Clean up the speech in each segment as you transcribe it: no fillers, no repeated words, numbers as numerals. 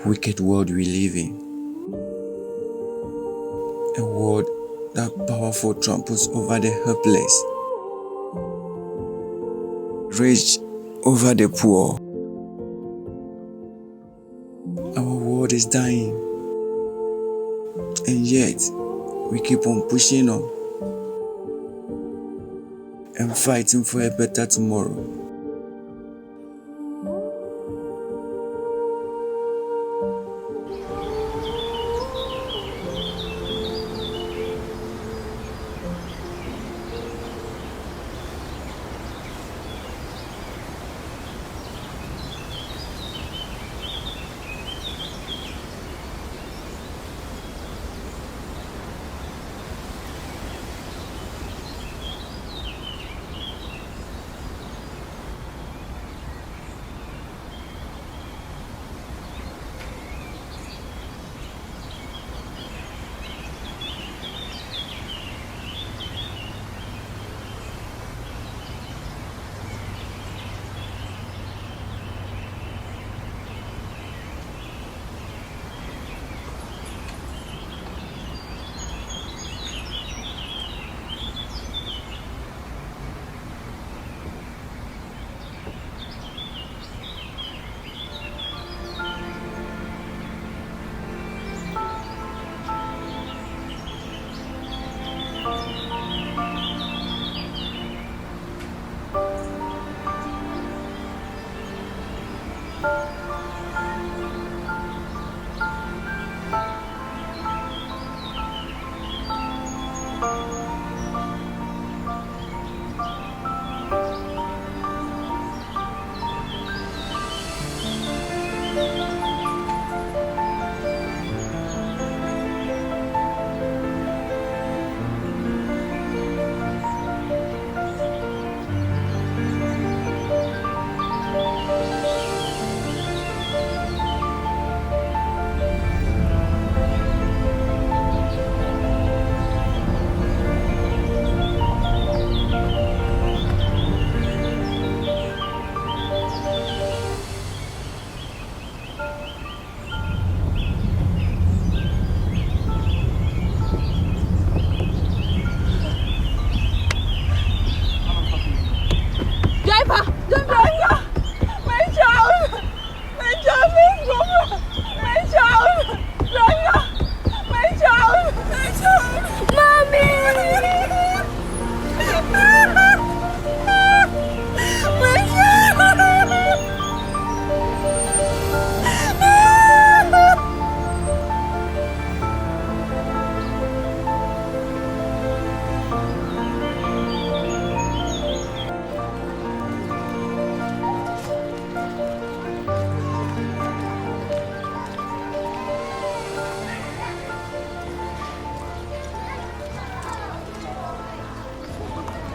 wicked world we live in. A world that powerful tramples over the helpless, rich over the poor. Our world is dying, and yet we keep on pushing on and fighting for a better tomorrow.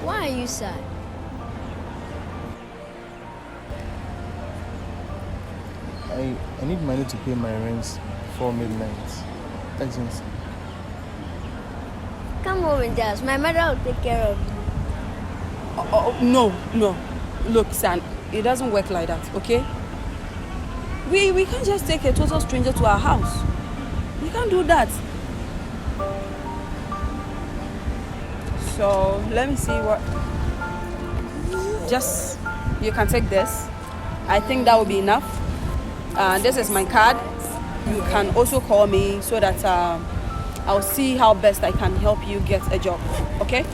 Why are you sad? I need money to pay my rent before midnight. Urgency. Come home with us. My mother will take care of you. No. Look, son, it doesn't work like that, okay? We can't just take a total stranger to our house. We can't do that. So, let me see what... Just, you can take this. I think that will be enough. This is my card. You can also call me so that I'll see how best I can help you get a job, okay?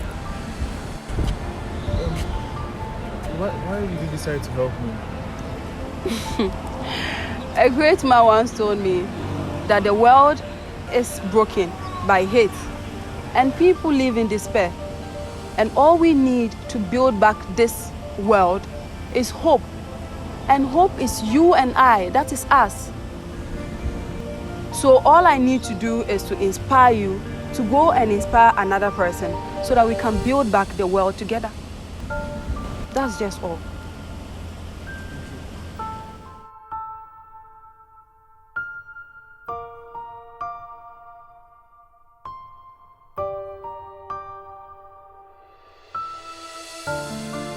Why did you decide to help me? A great man once told me that the world is broken by hate and people live in despair. And all we need to build back this world is hope. And hope is you and I, that is us. So all I need to do is to inspire you to go and inspire another person so that we can build back the world together. That's just all.